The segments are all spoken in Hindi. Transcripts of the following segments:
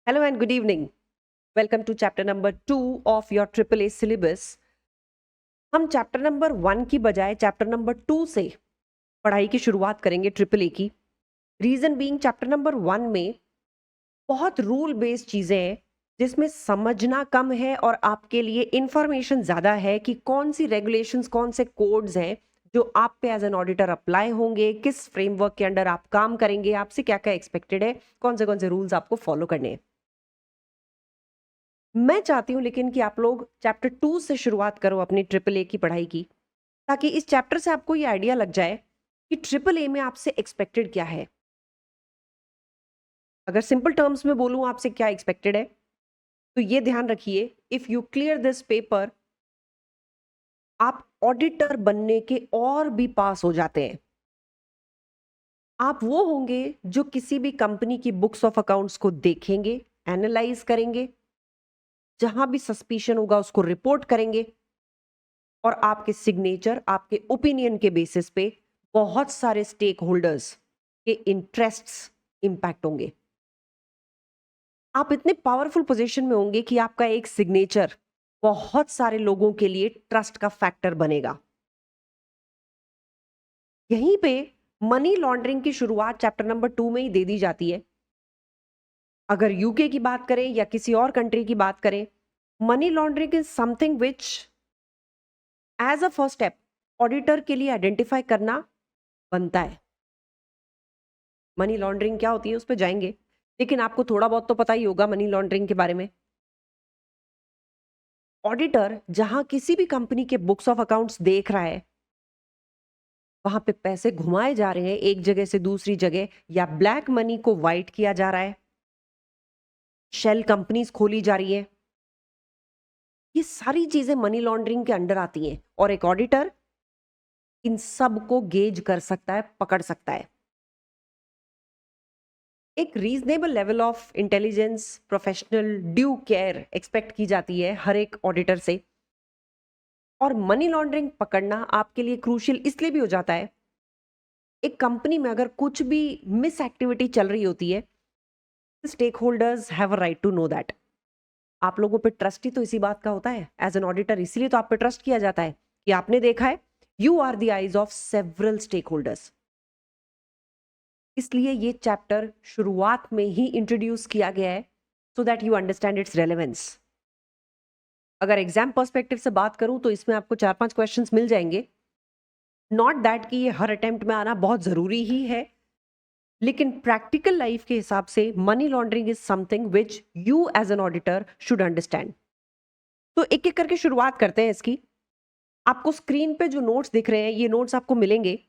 Hello and good evening. Welcome to chapter number 2 of your AAA syllabus. हम चैप्टर नंबर 1 की बजाय चैप्टर नंबर 2 से पढ़ाई की शुरुआत करेंगे AAA की. रीजन बीइंग चैप्टर नंबर 1 में बहुत रूल बेस्ड चीजें हैं जिसमें समझना कम है और आपके लिए इंफॉर्मेशन ज्यादा है कि कौन सी रेगुलेशंस कौन से कोड्स हैं जो आप पे एज एन ऑडिटर अप्लाई होंगे, किस फ्रेमवर्क के अंडर आप काम करेंगे, आपसे क्या क्या एक्सपेक्टेड है, कौन से रूल्स आपको फॉलो करने हैं. मैं चाहती हूं लेकिन कि आप लोग चैप्टर 2 से शुरुआत करो अपनी AAA की पढ़ाई की, ताकि इस चैप्टर से आपको ये आइडिया लग जाए कि AAA में आपसे एक्सपेक्टेड क्या है. अगर सिंपल टर्म्स में बोलूं आपसे क्या एक्सपेक्टेड है, तो ये ध्यान रखिए, if you clear this paper आप ऑडिटर बनने के और भी पास हो जाते हैं. आप वो होंगे जो किसी भी कंपनी की बुक्स ऑफ अकाउंट्स को देखेंगे, एनालाइज करेंगे, जहां भी सस्पिशन होगा उसको रिपोर्ट करेंगे और आपके सिग्नेचर, आपके ओपिनियन के बेसिस पे बहुत सारे स्टेक होल्डर्स के इंटरेस्ट्स इंपैक्ट होंगे. आप इतने पावरफुल पोजीशन में होंगे कि आपका एक सिग्नेचर बहुत सारे लोगों के लिए ट्रस्ट का फैक्टर बनेगा. यहीं पे मनी लॉन्ड्रिंग की शुरुआत चैप्टर नंबर 2 में ही दे दी जाती है. अगर यूके की बात करें या किसी और कंट्री की बात करें, money laundering is something which as a first step auditor के लिए आइडेंटिफाई करना बनता है. मनी लॉन्ड्रिंग क्या होती है उस पर जाएंगे, लेकिन आपको थोड़ा बहुत तो पता ही होगा मनी लॉन्ड्रिंग के बारे में. ऑडिटर जहां किसी भी कंपनी के बुक्स ऑफ अकाउंट्स देख रहा है, वहां पे पैसे घुमाए जा रहे हैं एक जगह से दूसरी जगह, या ब्लैक मनी को वाइट किया जा रहा है, शेल कंपनीज खोली जा रही है, ये सारी चीजें मनी लॉन्ड्रिंग के अंडर आती हैं. और एक ऑडिटर इन सब को गेज कर सकता है, पकड़ सकता है. एक reasonable level of intelligence, professional due care expect की जाती है हर एक ऑडिटर से. और मनी लॉन्ड्रिंग पकड़ना आपके लिए क्रूशियल इसलिए भी हो जाता है, एक कंपनी में अगर कुछ भी मिस एक्टिविटी चल रही होती है, stakeholders have a right to know that. आप लोगों पे ट्रस्ट ही तो इसी बात का होता है एज एन ऑडिटर, इसीलिए तो आप पे ट्रस्ट किया जाता है कि आपने देखा है, you are the eyes of several stakeholders. इसलिए ये चैप्टर शुरुआत में ही इंट्रोड्यूस किया गया है so that you understand it's relevance. अगर एग्जाम पर्सपेक्टिव से बात करूं तो इसमें आपको 4-5 क्वेश्चंस मिल जाएंगे. नॉट दैट कि ये हर अटेम्प्ट में आना बहुत जरूरी ही है, लेकिन प्रैक्टिकल लाइफ के हिसाब से money laundering is something which you as an auditor should understand. तो एक एक करके शुरुआत करते हैं इसकी. आपको स्क्रीन पे जो नोट्स दिख रहे हैं, ये नोट्स आपको मिलेंगे.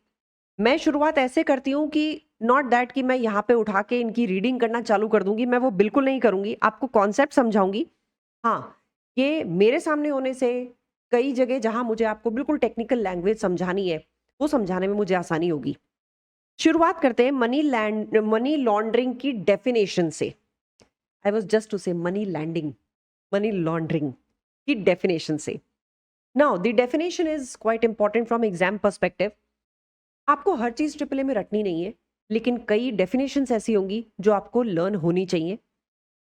मैं शुरुआत ऐसे करती हूँ कि नॉट दैट कि मैं यहाँ पे उठा के इनकी रीडिंग करना चालू कर दूंगी, मैं वो बिल्कुल नहीं करूंगी. आपको कॉन्सेप्ट समझाऊंगी. हाँ, ये मेरे सामने होने से कई जगह जहां मुझे आपको बिल्कुल टेक्निकल लैंग्वेज समझानी है, वो समझाने में मुझे आसानी होगी. शुरुआत करते हैं मनी लॉन्ड्रिंग की डेफिनेशन से. आई वॉज जस्ट टू से मनी लॉन्ड्रिंग की डेफिनेशन से. Now the definition is quite important from exam perspective. आपको हर चीज AAA में रटनी नहीं है, लेकिन कई डेफिनेशंस ऐसी होंगी जो आपको लर्न होनी चाहिए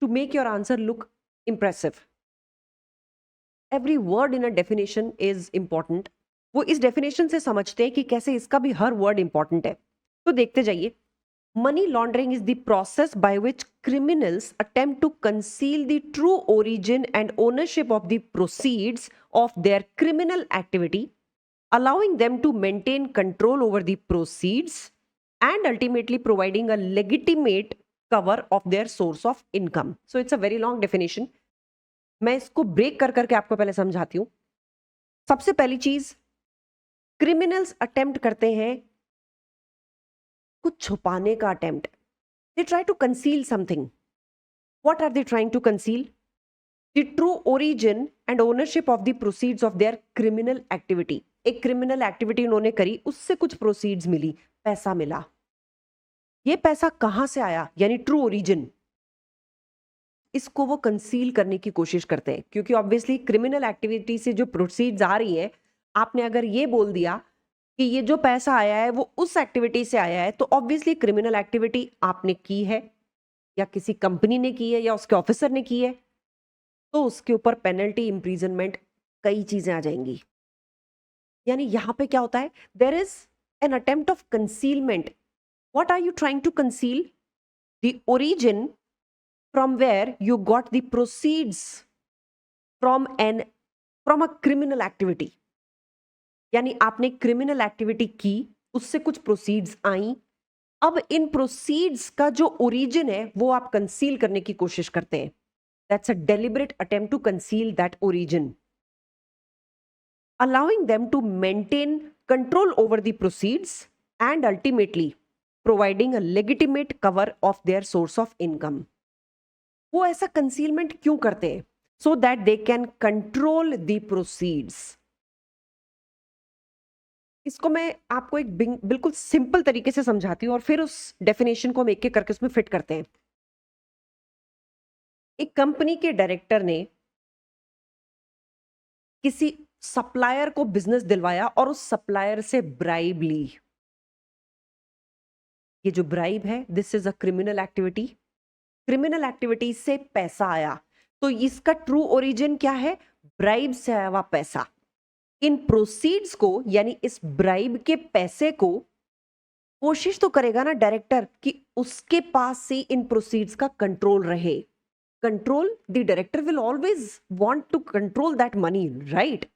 to make your answer look impressive. Every word in a definition is important. वो इस डेफिनेशन से समझते हैं कि कैसे इसका भी हर वर्ड इंपॉर्टेंट है. तो देखते जाइए. Money laundering is the process by which criminals attempt to conceal the true origin and ownership of the proceeds of their criminal activity, allowing them to maintain control over the proceeds and ultimately providing a legitimate cover of their source of income. So it's a very long definition. मैं इसको ब्रेक कर करके आपको पहले समझाती हूँ. सबसे पहली चीज, क्रिमिनल्स अटेम्प्ट करते हैं कुछ छुपाने का attempt. They try to conceal something. What are they trying to conceal? The true origin and ownership of the proceeds of their criminal activity. एक criminal activity उन्होंने करी, उससे कुछ proceeds मिली, पैसा मिला. ये पैसा कहां से आया, यानी ट्रू ओरिजिन, इसको वो कंसील करने की कोशिश करते हैं. क्योंकि ऑब्वियसली क्रिमिनल एक्टिविटी से जो प्रोसीड्स आ रही हैं, आपने अगर ये बोल दिया कि ये जो पैसा आया है वो उस एक्टिविटी से आया है, तो ऑब्वियसली क्रिमिनल एक्टिविटी आपने की है या किसी कंपनी ने की है या उसके ऑफिसर ने की है, तो उसके ऊपर पेनल्टी, इम्प्रीजनमेंट, कई चीजें आ जाएंगी। यानी यहां पे क्या होता है, there is an attempt of concealment. What are you trying to conceal? The origin from where you got the proceeds from a criminal activity. यानी आपने क्रिमिनल एक्टिविटी की, उससे कुछ प्रोसीड्स आई, अब इन प्रोसीड्स का जो ओरिजिन है वो आप कंसील करने की कोशिश करते हैं। That's a deliberate attempt to conceal that origin, allowing them to maintain control over the proceeds and ultimately providing a legitimate cover of their source of income. वो ऐसा कंसीलमेंट क्यों करते हैं? So that they can control the proceeds. इसको मैं आपको एक बिल्कुल सिंपल तरीके से समझाती हूँ और फिर उस डेफिनेशन को हम एक एक करके उसमें फिट करते हैं। एक कंपनी के डायरेक्टर ने किसी सप्लायर को बिजनेस दिलवाया और उस सप्लायर से ब्राइब ली। ये जो ब्राइब है, this is a criminal activity. Criminal activity से पैसा आया, तो इसका ट्रू ओरिजिन क्या है? ब्राइब से आया हुआ पैसा। इन प्रोसीड्स को, यानी इस ब्राइब के पैसे को, कोशिश तो करेगा ना डायरेक्टर कि उसके पास से इन प्रोसीड्स का कंट्रोल रहे। Control, the director will always want to control that money, right?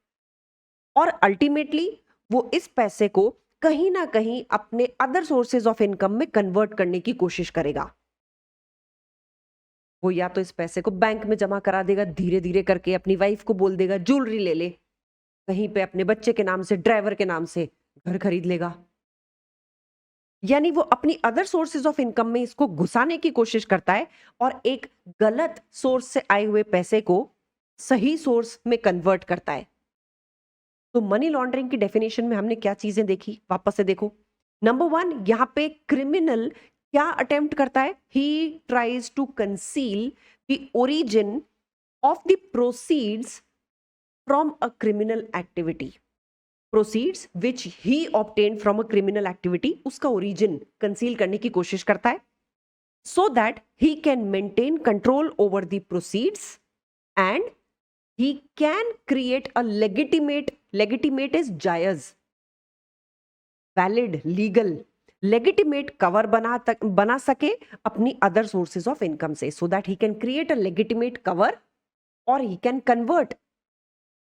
और अल्टीमेटली वो इस पैसे को कहीं ना कहीं अपने अदर सोर्सेज ऑफ इनकम में कन्वर्ट करने की कोशिश करेगा। वो या तो इस पैसे को बैंक में जमा करा देगा, धीरे धीरे करके अपनी वाइफ को बोल देगा ज्वेलरी ले ले, कहीं पे अपने बच्चे के नाम से, ड्राइवर के नाम से घर खरीद लेगा। यानी वो अपनी अदर सोर्सेज ऑफ इनकम में इसको घुसाने की कोशिश करता है और एक गलत सोर्स से आए हुए पैसे को सही सोर्स में कन्वर्ट करता है। तो मनी लॉन्ड्रिंग की डेफिनेशन में हमने क्या चीजें देखी, वापस से देखो। नंबर 1, यहां पे क्रिमिनल क्या अटेम्प्ट करता है? He tries to conceal the origin of the proceeds from a criminal activity. Proceeds which he obtain from a criminal activity, उसका ओरिजिन कंसील करने की कोशिश करता है, so that he can maintain control over the proceeds and he can create a legitimate is जायज, वैलिड, लीगल, लेगिटिमेट कवर बना सके अपनी अदर सोर्सेज ऑफ इनकम से, so that he can create a legitimate cover और he can convert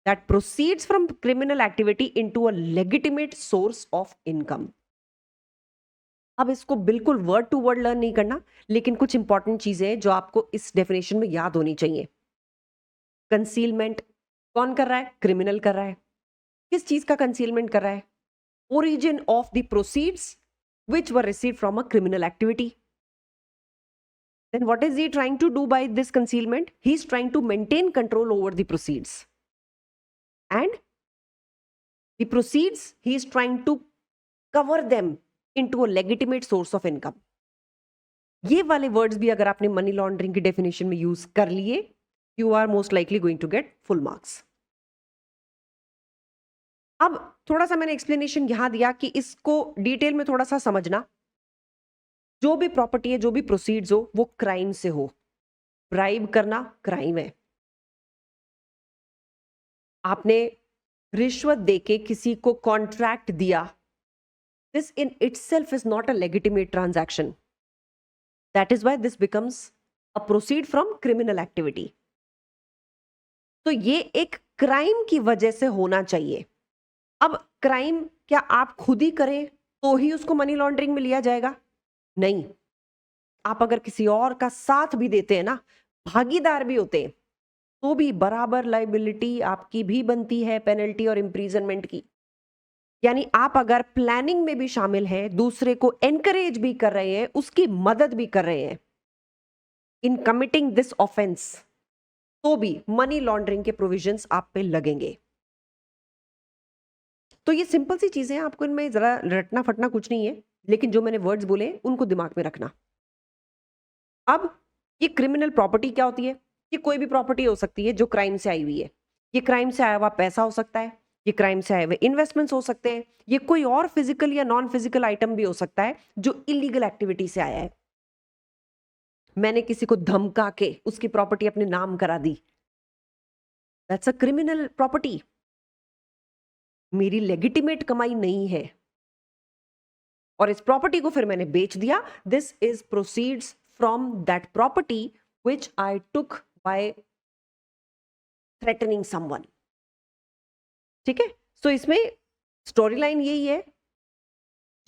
that proceeds from criminal activity into a लेगिटिमेट source of income. अब इसको बिल्कुल वर्ड टू वर्ड लर्न नहीं करना, लेकिन कुछ इंपॉर्टेंट चीजें हैं जो आपको इस डेफिनेशन में याद होनी चाहिए। कंसीलमेंट कौन कर रहा है? क्रिमिनल कर रहा है। किस चीज का कंसीलमेंट कर रहा है? Origin of the proceeds which were received from a criminal activity. Then what is he trying to do by this concealment? He is trying to maintain control over the proceeds and the proceeds he is trying to cover them into a legitimate source of income. ये वाले वर्ड्स भी अगर आपने मनी लॉन्ड्रिंग की डेफिनेशन में यूज कर लिए, you are most likely going to get full marks. अब थोड़ा सा मैंने एक्सप्लेनेशन यहां दिया कि इसको डिटेल में थोड़ा सा समझना। जो भी प्रॉपर्टी है, जो भी प्रोसीड्स हो, वो क्राइम से हो। ब्राइब करना क्राइम है। आपने रिश्वत देके किसी को कॉन्ट्रैक्ट दिया, this in itself is not a legitimate transaction. That is why this becomes a proceed from criminal activity. तो ये एक क्राइम की वजह से होना चाहिए। अब क्राइम क्या आप खुद ही करें तो ही उसको मनी लॉन्ड्रिंग में लिया जाएगा? नहीं। आप अगर किसी और का साथ भी देते हैं ना, भागीदार भी होते हैं, तो भी बराबर लायबिलिटी आपकी भी बनती है, पेनल्टी और इम्प्रीजनमेंट की। यानी आप अगर प्लानिंग में भी शामिल हैं, दूसरे को एनकरेज भी कर रहे हैं, उसकी मदद भी कर रहे हैं इन कमिटिंग दिस ऑफेंस, तो भी मनी लॉन्ड्रिंग के प्रोविजंस आप पे लगेंगे। तो ये सिंपल सी चीजें हैं, आपको इनमें जरा रटना फटना कुछ नहीं है, लेकिन जो मैंने वर्ड्स बोले उनको दिमाग में रखना। अब ये क्रिमिनल प्रॉपर्टी क्या होती है? ये कोई भी प्रॉपर्टी हो सकती है जो क्राइम से आई हुई है। ये क्राइम से आया हुआ पैसा हो सकता है, ये क्राइम से आए हुए इन्वेस्टमेंट्स हो सकते हैं, ये कोई और फिजिकल या नॉन फिजिकल आइटम भी हो सकता है जो इलीगल एक्टिविटी से आया है। मैंने किसी को धमका के उसकी प्रॉपर्टी अपने नाम करा दी, दैट्स अ क्रिमिनल प्रॉपर्टी, मेरी लेजिटिमेट कमाई नहीं है और इस प्रॉपर्टी को फिर मैंने बेच दिया। This is proceeds from that property which I took by threatening someone. ठीक है, सो इसमें स्टोरी लाइन यही है,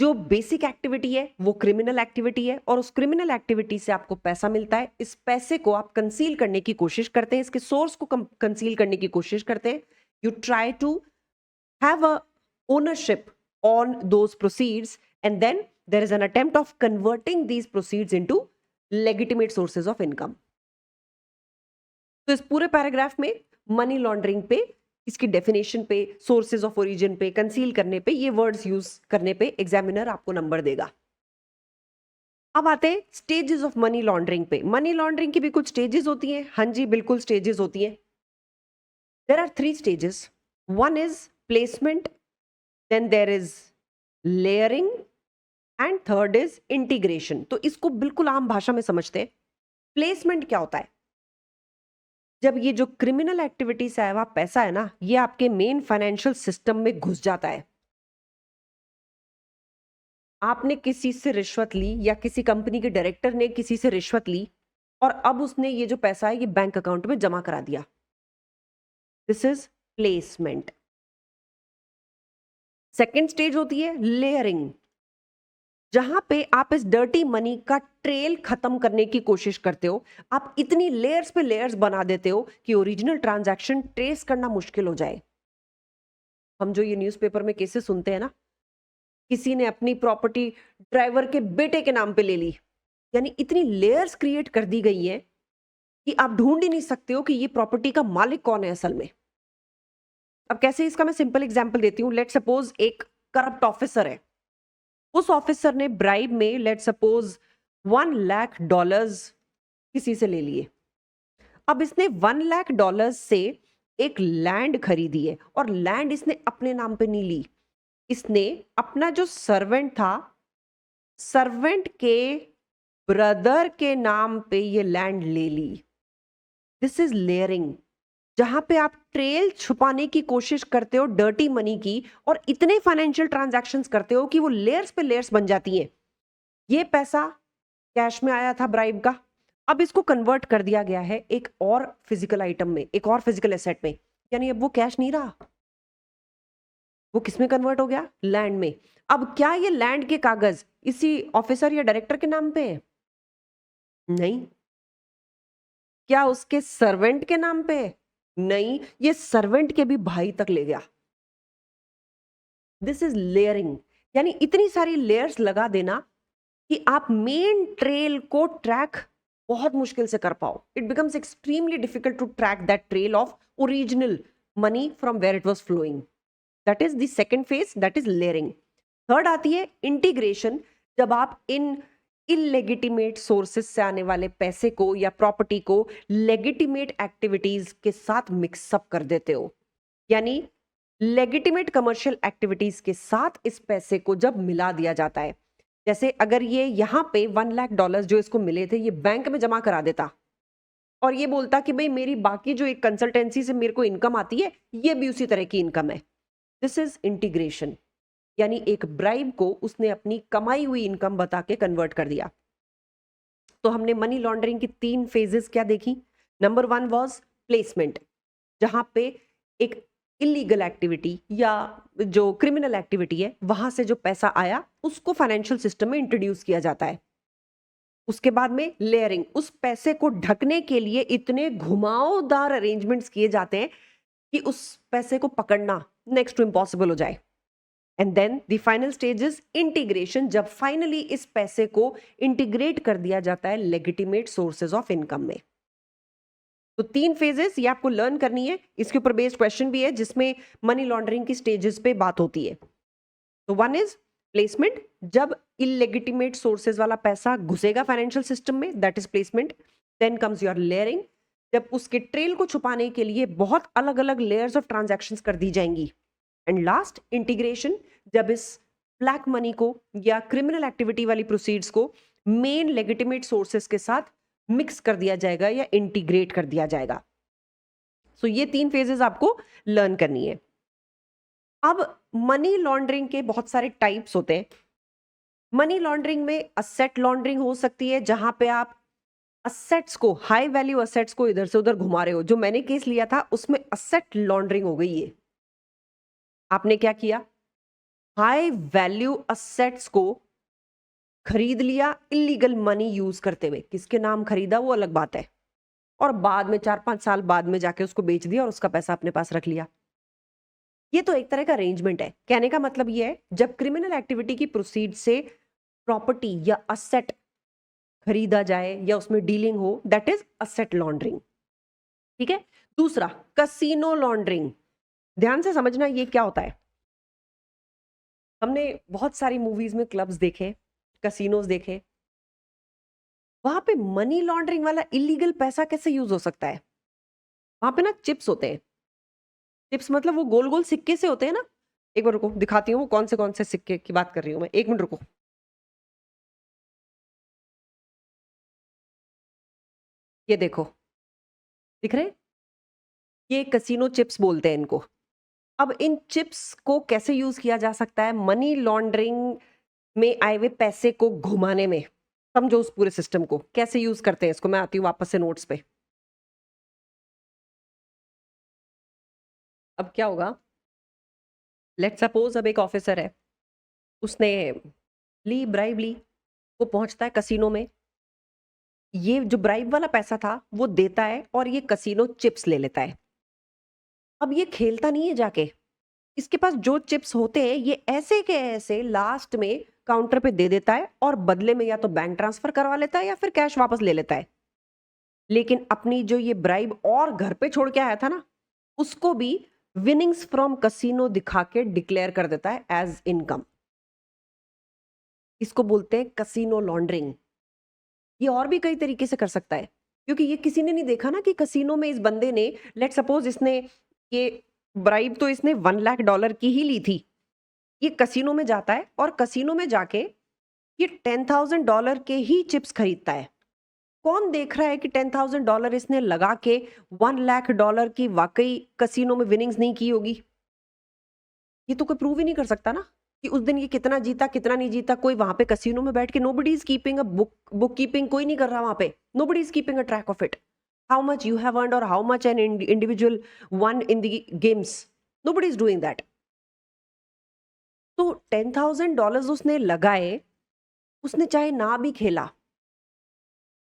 जो बेसिक एक्टिविटी है वो क्रिमिनल एक्टिविटी है और उस क्रिमिनल एक्टिविटी से आपको पैसा मिलता है। इस पैसे को आप कंसील करने की कोशिश करते हैं, इसके सोर्स को कंसील करने की कोशिश करते हैं। You try to have a ownership on those proceeds and then there is an attempt of converting these proceeds into legitimate sources of income. तो इस पूरे पैराग्राफ में मनी लॉन्ड्रिंग पे, इसकी डेफिनेशन पे, सोर्सेज ऑफ ओरिजिन पे, कंसील करने पे, ये वर्ड्स यूज करने पे एग्जामिनर आपको नंबर देगा। अब आते हैं स्टेजेस ऑफ मनी लॉन्ड्रिंग पे। मनी लॉन्ड्रिंग की भी कुछ स्टेजेस होती हैं। हाँ जी, बिल्कुल स्टेजेस होती हैं। There are 3 stages. One is placement, then there is layering and third is integration. तो इसको बिल्कुल आम भाषा में समझते हैं। प्लेसमेंट क्या होता है? जब ये जो क्रिमिनल एक्टिविटी से आया हुआ पैसा है ना, ये आपके मेन फाइनेंशियल सिस्टम में घुस जाता है। आपने किसी से रिश्वत ली या किसी कंपनी के डायरेक्टर ने किसी से रिश्वत ली और अब उसने ये जो पैसा है ये बैंक अकाउंट में जमा करा दिया। This is placement. Second stage होती है लेयरिंग, जहां पे आप इस डर्टी मनी का ट्रेल खत्म करने की कोशिश करते हो। आप इतनी लेयर्स पे लेयर्स बना देते हो कि ओरिजिनल ट्रांजैक्शन ट्रेस करना मुश्किल हो जाए। हम जो ये न्यूज़पेपर में केसेस सुनते हैं ना, किसी ने अपनी प्रॉपर्टी ड्राइवर के बेटे के नाम पे ले ली, यानी इतनी लेयर्स क्रिएट कर दी गई है कि आप ढूंढ ही नहीं सकते हो कि ये प्रॉपर्टी का मालिक कौन है असल में। अब कैसे, इसका मैं सिंपल एग्जांपल देती हूँ। लेट सपोज एक करप्ट ऑफिसर है, उस ऑफिसर ने ब्राइब में लेट सपोज $1 लाख किसी से ले लिए। अब इसने $1 लाख से एक लैंड खरीदी है और लैंड इसने अपने नाम पे नहीं ली, इसने अपना जो सर्वेंट था, सर्वेंट के ब्रदर के नाम पे ये लैंड ले ली। दिस इज लेयरिंग, जहां पे आप ट्रेल छुपाने की कोशिश करते हो डर्टी मनी की और इतने फाइनेंशियल ट्रांजैक्शंस करते हो कि वो लेयर्स पे लेयर्स बन जाती हैं। ये पैसा कैश में आया था ब्राइब का, अब इसको कन्वर्ट कर दिया गया है एक और फिजिकल आइटम में, एक और फिजिकल एसेट में, यानी अब वो कैश नहीं रहा, वो किसमें कन्वर्ट हो गया? लैंड में। अब क्या ये लैंड के कागज इसी ऑफिसर या डायरेक्टर के नाम पे है? नहीं। क्या उसके सर्वेंट के नाम पे है? नहीं, ये सर्वेंट के भी भाई तक ले गया। दिस इज लेयरिंग, यानी इतनी सारी लेयर्स लगा देना कि आप मेन ट्रेल को ट्रैक बहुत मुश्किल से कर पाओ। It becomes extremely difficult to track that trail of original money from where it was flowing. That is the second phase, that is layering. Third आती है इंटीग्रेशन, जब आप इन इलेजिटिमेट सोर्सेस से आने वाले पैसे को या प्रॉपर्टी को लेजिटिमेट एक्टिविटीज के साथ मिक्सअप कर देते हो, यानी लेजिटिमेट कमर्शियल एक्टिविटीज के साथ इस पैसे को जब मिला दिया जाता है। जैसे अगर ये यहां पे $1 लाख जो इसको मिले थे ये बैंक में जमा करा देता और ये बोलता कि भाई मेरी बाकी जो एक कंसल्टेंसी से मेरे को इनकम आती है ये भी उसी तरह की इनकम है। दिस इज इंटीग्रेशन, यानी एक ब्राइब को उसने अपनी कमाई हुई इनकम बता के कन्वर्ट कर दिया। तो हमने मनी लॉन्ड्रिंग की 3 फेजेस क्या देखी। नंबर 1 वाज प्लेसमेंट, जहां पे एक इलीगल एक्टिविटी या जो क्रिमिनल एक्टिविटी है वहां से जो पैसा आया उसको फाइनेंशियल सिस्टम में इंट्रोड्यूस किया जाता है। उसके बाद में लेयरिंग, उस पैसे को ढकने के लिए इतने घुमावदार अरेंजमेंट्स किए जाते हैं कि उस पैसे को पकड़ना नेक्स्ट टू इम्पॉसिबल हो जाए। And then the final stage is integration, जब फाइनली इस पैसे को इंटीग्रेट कर दिया जाता है लेजिटिमेट सोर्सेज ऑफ इनकम में। तो 3 फेजेस ये आपको लर्न करनी है। इसके ऊपर बेस्ड क्वेश्चन भी है जिसमें मनी लॉन्ड्रिंग की स्टेजेस पे बात होती है। तो 1 इज प्लेसमेंट, जब इलेजिटिमेट सोर्सेज वाला पैसा घुसेगा फाइनेंशियल सिस्टम में, that is placement. Then comes your layering, जब उसके ट्रेल को छुपाने के लिए बहुत अलग अलग लेयर्स ऑफ ट्रांजैक्शंस कर दी जाएंगी। एंड लास्ट इंटीग्रेशन, जब इस ब्लैक मनी को या क्रिमिनल एक्टिविटी वाली प्रोसीड्स को मेन लेजिटिमेट सोर्सेस के साथ मिक्स कर दिया जाएगा या इंटीग्रेट कर दिया जाएगा। सो ये 3 फेजेस आपको लर्न करनी है। अब मनी लॉन्ड्रिंग के बहुत सारे टाइप्स होते हैं। मनी लॉन्ड्रिंग में असेट लॉन्ड्रिंग हो सकती है, जहां पे आप असेट्स को, हाई वैल्यू असेट्स को इधर से उधर घुमा रहे हो। जो मैंने केस लिया था उसमें असेट लॉन्ड्रिंग हो गई है। आपने क्या किया, हाई वैल्यू असेट्स को खरीद लिया इलीगल मनी यूज करते हुए। किसके नाम खरीदा वो अलग बात है, और बाद में 4-5 साल बाद में जाके उसको बेच दिया और उसका पैसा अपने पास रख लिया। ये तो एक तरह का अरेंजमेंट है। कहने का मतलब ये है, जब क्रिमिनल एक्टिविटी की प्रोसीड से प्रॉपर्टी या असेट खरीदा जाए या उसमें डीलिंग हो, दैट इज असेट लॉन्ड्रिंग। ठीक है। दूसरा, कसीनो लॉन्ड्रिंग। ध्यान से समझना ये क्या होता है। हमने बहुत सारी मूवीज में क्लब्स देखे, कसीनोज देखे, वहां पे मनी लॉन्ड्रिंग वाला इलीगल पैसा कैसे यूज हो सकता है। वहां पे ना चिप्स होते हैं। चिप्स मतलब वो गोल गोल सिक्के से होते हैं ना। एक बार रुको, दिखाती हूँ वो कौन से सिक्के की बात कर रही हूँ मैं। 1 मिनट रुको। ये देखो, दिख रहे, ये कसीनो चिप्स बोलते हैं इनको। अब इन चिप्स को कैसे यूज किया जा सकता है मनी लॉन्ड्रिंग में आए हुए पैसे को घुमाने में। समझो उस पूरे सिस्टम को कैसे यूज करते हैं इसको। मैं आती हूँ वापस से नोट्स पे। अब क्या होगा, लेट सपोज अब एक ऑफिसर है, उसने ली, ब्राइब ली, वो पहुंचता है कसीनो में। ये जो ब्राइब वाला पैसा था वो देता है और ये कसीनो चिप्स ले लेता है। अब ये खेलता नहीं है जाके, इसके पास जो चिप्स होते हैं ये ऐसे के ऐसे लास्ट में काउंटर पे दे देता है और बदले में या तो बैंक ट्रांसफर करवा लेता है या फिर कैश वापस ले लेता है। लेकिन अपनी जो ये ब्राइब और घर पे छोड़ के आया था ना, उसको भी विनिंग्स फ्रॉम कसीनो दिखा के डिक्लेयर कर देता है एज इनकम। इसको बोलते हैं कसीनो लॉन्ड्रिंग। ये और भी कई तरीके से कर सकता है, क्योंकि ये किसी ने नहीं देखा ना कि कसीनो में इस बंदे ने, लेट सपोज इसने ये ब्राइब तो इसने $1 लाख की ही ली थी। ये कसीनो में जाता है और कसीनो में जाके ये $10,000 के ही चिप्स खरीदता है। कौन देख रहा है कि $10,000 इसने लगा के $1 लाख की वाकई कसीनो में विनिंग्स नहीं की होगी। ये तो कोई प्रूव ही नहीं कर सकता ना कि उस दिन ये कितना जीता कितना नहीं जीता। कोई वहां पे कसीनो में बैठ के, nobody is keeping a book keeping, कोई नहीं कर रहा वहां पे। Nobody is keeping a track of it, how much you have earned और how much an individual one in the games. Nobody is doing that. तो $10,000 उसने लगाए, उसने चाहे ना भी खेला,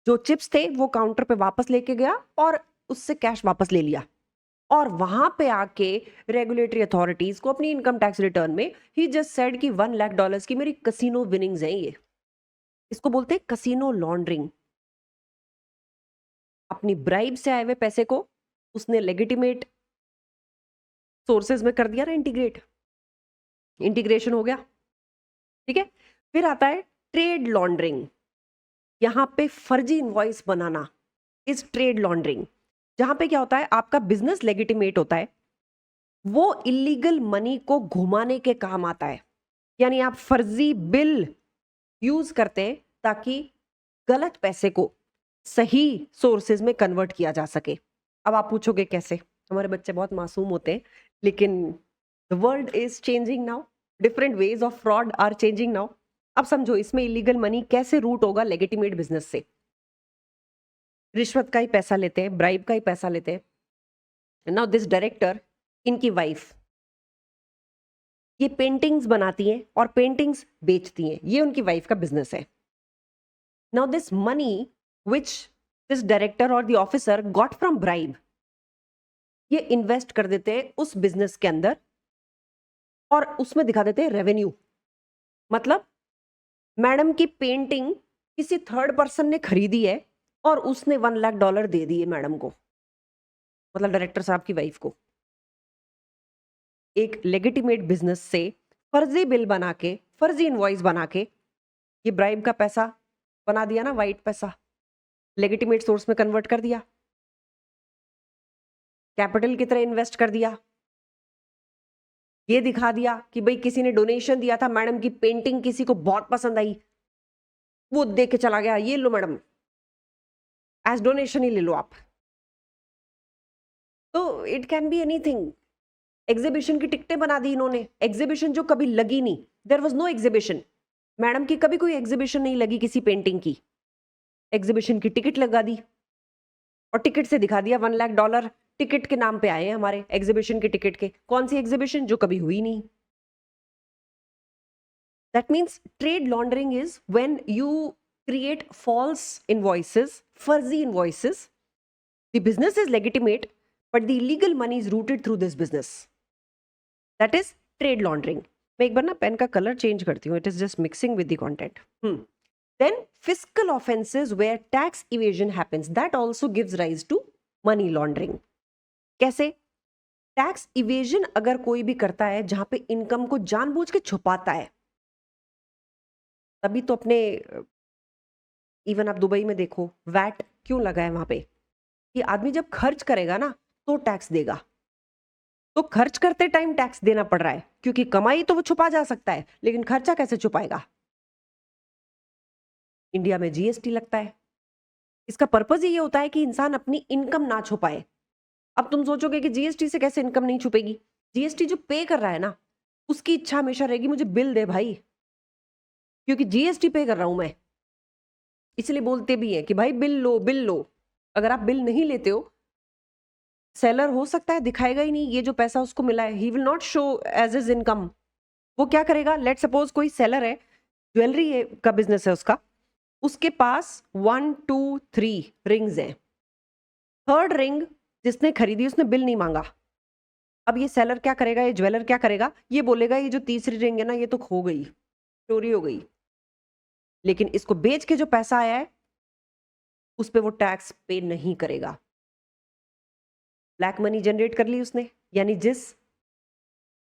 जो चिप्स थे वो काउंटर पे वापस लेके गया और उससे कैश वापस ले लिया। और वहां पे आके रेगुलेटरी अथॉरिटीज को अपनी इनकम टैक्स रिटर्न में ही जस्ट सेड कि $1 लाख की मेरी कसीनो विनिंग्स हैं ये। इसको बोलते हैं कसीनो लॉन्ड्रिंग। अपनी ब्राइब से आए हुए पैसे को उसने लेजिटिमेट सोर्सेज में कर दिया ना, इंटीग्रेशन हो गया। ठीक है। फिर आता है ट्रेड लॉन्ड्रिंग। यहां पे फर्जी invoice banana is trade laundering. जहां पे क्या होता है, आपका बिजनेस लेजिटिमेट होता है, वो इलीगल मनी को घुमाने के काम आता है। यानी आप फर्जी बिल यूज करते हैं ताकि गलत पैसे को सही सोर्सेज में कन्वर्ट किया जा सके। अब आप पूछोगे कैसे, हमारे बच्चे बहुत मासूम होते हैं, लेकिन the world is changing now, different ways of fraud are changing now. अब समझो इसमें इलीगल मनी कैसे रूट होगा लेजिटिमेट बिजनेस से। रिश्वत का ही पैसा लेते हैं, ब्राइब का ही पैसा लेते हैं। नाउ दिस डायरेक्टर, इनकी वाइफ ये पेंटिंग्स बनाती हैं और पेंटिंग्स बेचती हैं, ये उनकी वाइफ का बिजनेस है। Now this money which this director और the officer got from bribe, ये इन्वेस्ट कर देते हैं उस बिजनेस के अंदर और उसमें दिखा देते हैं रेवेन्यू। मतलब मैडम की पेंटिंग किसी थर्ड पर्सन ने खरीदी है और उसने $1 लाख दे दिए मैडम को, मतलब डायरेक्टर साहब की वाइफ को। एक लेजिटिमेट बिजनेस से फर्जी बिल बना के, फर्जी इनवॉइस बना के ये ब्राइब का पैसा बना दिया ना, वाइट पैसा लेजिटिमेट सोर्स में कन्वर्ट कर दिया, कैपिटल की तरह इन्वेस्ट कर दिया। ये दिखा दिया कि भाई किसी ने डोनेशन दिया था, मैडम की पेंटिंग किसी को बहुत पसंद आई, वो देख के चला गया, ये लो मैडम एज डोनेशन ही ले लो आप। तो it can be anything. Exhibition की टिकटें बना दी इन्होंने, एग्जीबिशन जो कभी लगी नहीं, there was no exhibition. Madam की कभी कोई एग्जीबिशन नहीं लगी किसी पेंटिंग की, एग्जीबिशन की टिकट लगा दी और टिकट से दिखा दिया $1 लाख टिकट के नाम पे आए हैं हमारे एग्जीबिशन के टिकट के। कौन सी एग्जीबिशन? जो कभी हुई नहीं। That means trade laundering is when you create false invoices, fuzzy invoices. The business is legitimate, but the illegal money is routed through this business. That is trade laundering. मैं एक बार ना पेन का कलर चेंज करती हूँ, it is just mixing with the content. Then fiscal offenses where tax evasion happens, that also gives rise to money laundering. कैसे? टैक्स इवेजन अगर कोई भी करता है जहां पे इनकम को जानबूझ के छुपाता है, तभी तो अपने इवन आप दुबई में देखो वैट क्यों लगा है वहां पे, कि आदमी जब खर्च करेगा ना तो टैक्स देगा। तो खर्च करते टाइम टैक्स देना पड़ रहा है क्योंकि कमाई तो वो छुपा जा सकता है, लेकिन खर्चा कैसे छुपाएगा? इंडिया में जीएसटी लगता है। इसका पर्पज ये होता है कि इंसान अपनी इनकम ना छुपाए। अब तुम सोचोगे कि जीएसटी से कैसे इनकम नहीं छुपेगी? जीएसटी जो पे कर रहा है ना, उसकी इच्छा हमेशा रहेगी मुझे बिल दे भाई, क्योंकि जीएसटी पे कर रहा हूं मैं। इसलिए बोलते भी हैं कि भाई बिल लो, बिल लो। अगर आप बिल नहीं लेते हो, सेलर हो सकता है दिखाएगा ही नहीं ये जो पैसा उसको मिला है, he will not show as is income. वो क्या करेगा? लेट सपोज कोई सेलर है, ज्वेलरी का बिजनेस है उसका, उसके पास 1 2 3 रिंग्स हैं। थर्ड रिंग जिसने खरीदी उसने बिल नहीं मांगा। अब ये सेलर क्या करेगा, ये ज्वेलर क्या करेगा? ये बोलेगा ये जो तीसरी रिंग है ना, ये तो खो गई, चोरी हो गई। लेकिन इसको बेच के जो पैसा आया है उस पे वो टैक्स पे नहीं करेगा। ब्लैक मनी जनरेट कर ली उसने, यानी जिस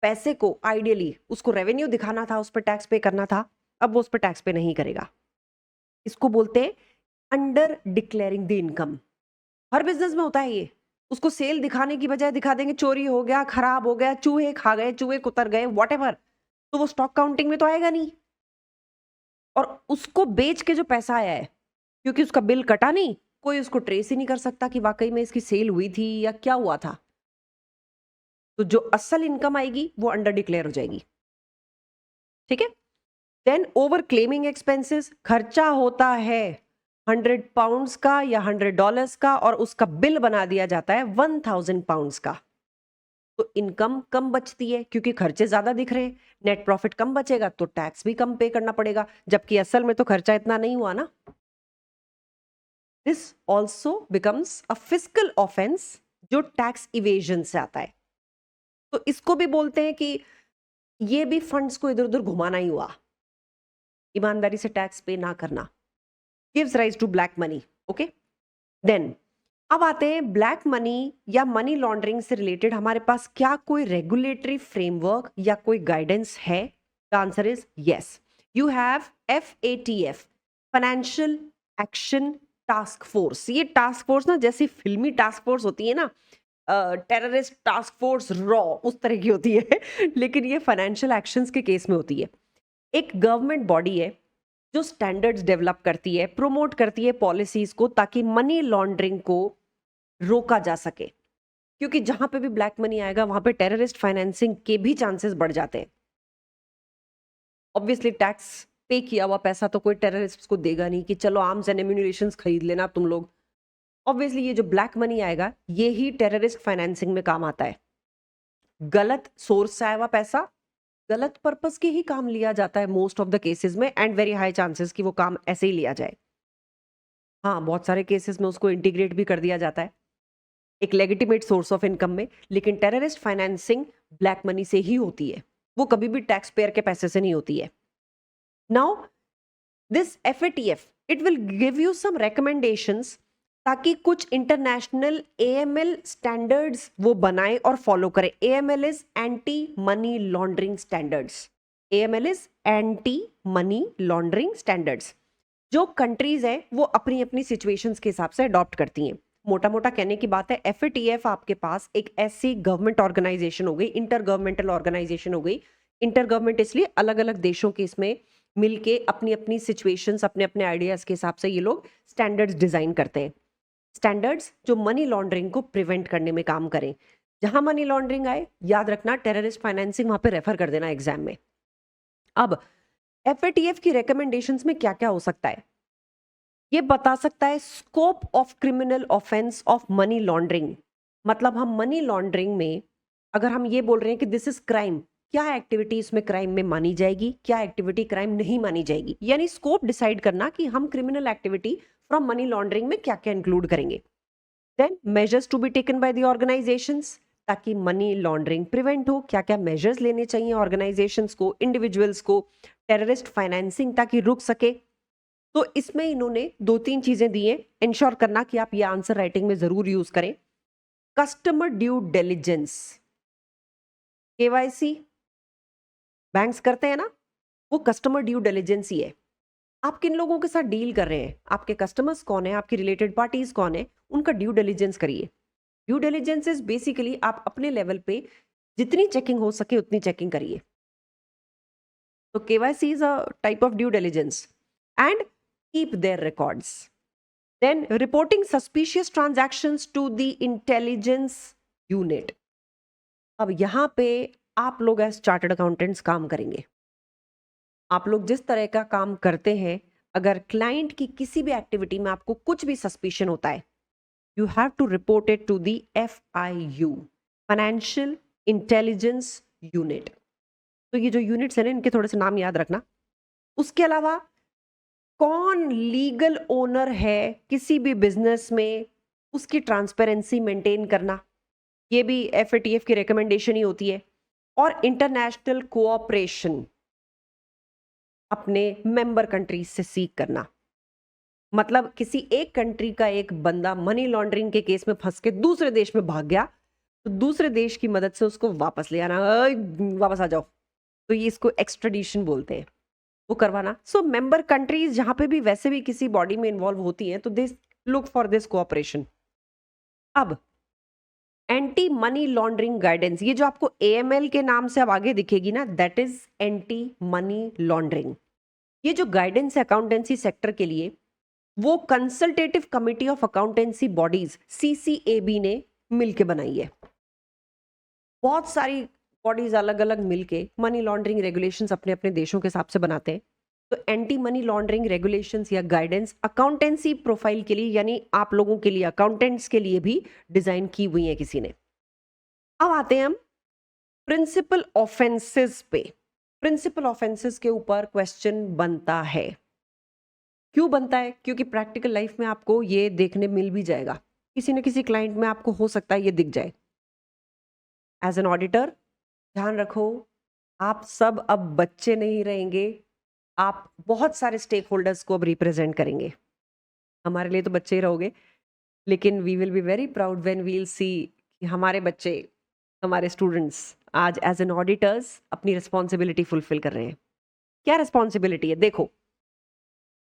पैसे को आइडियली उसको रेवेन्यू दिखाना था, उस पर टैक्स पे करना था, अब वो उस पर टैक्स पे नहीं करेगा। इसको बोलते हैं under declaring the income. Her business में होता है ये। उसको सेल दिखाने की बजाय दिखा देंगे चोरी हो गया, खराब हो गया, चूहे खा गए, चूहे कुतर गए, व्हाटएवर, तो वो स्टॉक काउंटिंग में तो आएगा नहीं। और उसको बेच के जो पैसा आया है, क्योंकि उसका बिल कटा नहीं, कोई उसको ट्रेस ही नहीं कर सकता कि वाकई में इसकी सेल हुई थी या क्या हुआ था। तो जो असल इनकम आएगी वो अंडर डिक्लेयर हो जाएगी। ठीक है। देन ओवर क्लेमिंग एक्सपेंसेस, खर्चा होता है 100 पाउंड्स का या $100 का और उसका बिल बना दिया जाता है 1000 पाउंड्स का। तो इनकम कम बचती है क्योंकि खर्चे ज्यादा दिख रहे हैं, नेट प्रॉफिट कम बचेगा तो टैक्स भी कम पे करना पड़ेगा, जबकि असल में तो खर्चा इतना नहीं हुआ ना। This also becomes a fiscal offence जो टैक्स इवेजन से आता है। तो इसको भी बोलते हैं कि ये भी फंड्स को इधर उधर घुमाना ही हुआ, ईमानदारी से टैक्स पे ना करना, gives rise to black money. Okay, then अब आते हैं ब्लैक मनी या मनी लॉन्ड्रिंग से रिलेटेड हमारे पास क्या कोई रेगुलेटरी फ्रेमवर्क या कोई गाइडेंस है? The answer is yes. You have FATF, financial action task force. ये टास्क फोर्स ना जैसी फिल्मी टास्क फोर्स होती है ना, टेररिस्ट टास्क फोर्स रॉ, उस तरह की होती है लेकिन ये फाइनेंशियल एक्शंस के केस में होती है। एक गवर्नमेंट बॉडी है जो स्टैंडर्ड्स डेवलप करती है, प्रोमोट करती है पॉलिसीज को, ताकि मनी लॉन्ड्रिंग को रोका जा सके। क्योंकि जहां पे भी ब्लैक मनी आएगा वहां पे टेररिस्ट फाइनेंसिंग के भी चांसेस बढ़ जाते हैं। ऑब्वियसली टैक्स पे किया हुआ पैसा तो कोई टेररिस्ट को देगा नहीं कि चलो आर्म्स एंड एम्यूनिशंस खरीद लेना तुम लोग। ऑब्वियसली ये जो ब्लैक मनी आएगा ये ही टेररिस्ट फाइनेंसिंग में काम आता है। गलत सोर्स से आया हुआ पैसा गलत पर्पस के ही काम लिया जाता है मोस्ट ऑफ द केसेस में, एंड वेरी हाई चांसेस कि वो काम ऐसे ही लिया जाए। हाँ, बहुत सारे केसेस में उसको इंटीग्रेट भी कर दिया जाता है एक लेजिटिमेट सोर्स ऑफ इनकम में, लेकिन टेररिस्ट फाइनेंसिंग ब्लैक मनी से ही होती है, वो कभी भी टैक्स पेयर के पैसे से नहीं होती है। Now this FATF it will give you some recommendations ताकि कुछ इंटरनेशनल AML स्टैंडर्ड्स वो बनाए और फॉलो करे। AML is anti money laundering standards. AML is anti money laundering standards. जो कंट्रीज है वो अपनी अपनी सिचुएशंस के हिसाब से अडॉप्ट करती हैं। मोटा मोटा कहने की बात है, FATF आपके पास एक ऐसी गवर्नमेंट ऑर्गेनाइजेशन हो गई, इंटर गवर्नमेंटल ऑर्गेनाइजेशन हो गई। इंटर गवर्नमेंट इसलिए अलग अलग देशों के इसमें मिलके अपनी अपनी सिचुएशंस, अपने अपने आइडियाज के हिसाब से ये लोग स्टैंडर्ड्स डिजाइन करते हैं। स्टैंडर्ड्स जो मनी लॉन्ड्रिंग को प्रिवेंट करने में काम करें। जहां मनी लॉन्ड्रिंग आए, याद रखना टेररिस्ट फाइनेंसिंग वहां पे रेफर कर देना एग्जाम में। अब एफएटीएफ की रिकमेंडेशंस में क्या क्या हो सकता है, ये बता सकता है scope of criminal offence of money laundering. मतलब हम मनी लॉन्ड्रिंग में अगर हम ये बोल रहे हैं कि दिस इज क्राइम, क्या एक्टिविटी इसमें क्राइम में मानी जाएगी, क्या एक्टिविटी क्राइम नहीं मानी जाएगी, यानी स्कोप डिसाइड करना कि हम criminal activity from money laundering में क्या क्या इंक्लूड करेंगे। Then measures to be taken by the organisations, ताकि मनी लॉन्ड्रिंग प्रिवेंट हो, क्या क्या मेजर्स लेने चाहिए ऑर्गेनाइजेशंस को, इंडिविजुअल्स को, टेररिस्ट फाइनेंसिंग ताकि रुक सके। तो इसमें इन्होंने 2-3 चीजें दी हैं, इंश्योर करना कि आप ये आंसर राइटिंग में जरूर यूज करें। Customer due diligence, KYC banks करते हैं ना, वो कस्टमर ड्यू डिलिजेंस ही है। आप किन लोगों के साथ डील कर रहे हैं, आपके कस्टमर्स कौन है, आपकी रिलेटेड पार्टीज कौन है, उनका ड्यू डिलिजेंस करिए। ड्यू डिलिजेंस इज बेसिकली आप अपने लेवल पे जितनी चेकिंग हो सके उतनी चेकिंग करिए। तो KYC is a type of due diligence and keep their records. Then reporting suspicious transactions to the intelligence unit. अब यहां पे आप लोग एज चार्टर्ड अकाउंटेंट्स काम करेंगे। आप लोग जिस तरह का काम करते हैं, अगर क्लाइंट की किसी भी एक्टिविटी में आपको कुछ भी सस्पिशन होता है, you have to report it to the FIU, financial intelligence unit. तो ये जो यूनिट्स है ना, इनके थोड़े से नाम याद रखना। उसके अलावा कौन लीगल ओनर है किसी भी बिजनेस में, उसकी ट्रांसपेरेंसी मेंटेन करना, ये भी एफएटीएफ की रिकमेंडेशन ही होती है। और इंटरनेशनल कोऑपरेशन अपने मेंबर कंट्रीज से सीख करना। मतलब किसी एक कंट्री का एक बंदा मनी लॉन्ड्रिंग के केस में फंस के दूसरे देश में भाग गया, तो दूसरे देश की मदद से उसको वापस ले आना, वापस आ जाओ, तो ये इसको एक्स्ट्राडिशन बोलते हैं, वो करवाना। सो मेंबर कंट्रीज जहां पे भी वैसे भी किसी बॉडी में इन्वॉल्व होती हैं, तो they look for this cooperation. अब एंटी मनी लॉन्ड्रिंग गाइडेंस, ये जो आपको AML के नाम से अब आगे दिखेगी ना, that is anti money laundering. ये जो गाइडेंस है अकाउंटेंसी सेक्टर के लिए, वो consultative committee of accountancy bodies CCAB ने मिलके बनाई है। बहुत सारी बॉडीज अलग अलग मिलके मनी लॉन्ड्रिंग रेगुलेशंस अपने अपने देशों के हिसाब से बनाते हैं। तो एंटी मनी लॉन्ड्रिंग रेगुलेशंस या गाइडेंस अकाउंटेंसी प्रोफाइल के लिए, यानी आप लोगों के लिए, अकाउंटेंट्स के लिए भी डिजाइन की हुई है किसी ने। अब आते हैं हम प्रिंसिपल ऑफेंसेस पे। प्रिंसिपल ऑफेंसेस के ऊपर क्वेश्चन बनता है। क्यों बनता है? क्योंकि प्रैक्टिकल लाइफ में आपको ये देखने मिल भी जाएगा, किसी न किसी क्लाइंट में आपको हो सकता है ये दिख जाए। एज एन ऑडिटर ध्यान रखो, आप सब अब बच्चे नहीं रहेंगे, आप बहुत सारे स्टेक होल्डर्स को अब रिप्रेजेंट करेंगे। हमारे लिए तो बच्चे ही रहोगे, लेकिन we will be very proud when we will see कि हमारे बच्चे, हमारे स्टूडेंट्स आज एज एन ऑडिटर्स अपनी रिस्पॉन्सिबिलिटी फुलफिल कर रहे हैं। क्या रिस्पॉन्सिबिलिटी है? देखो,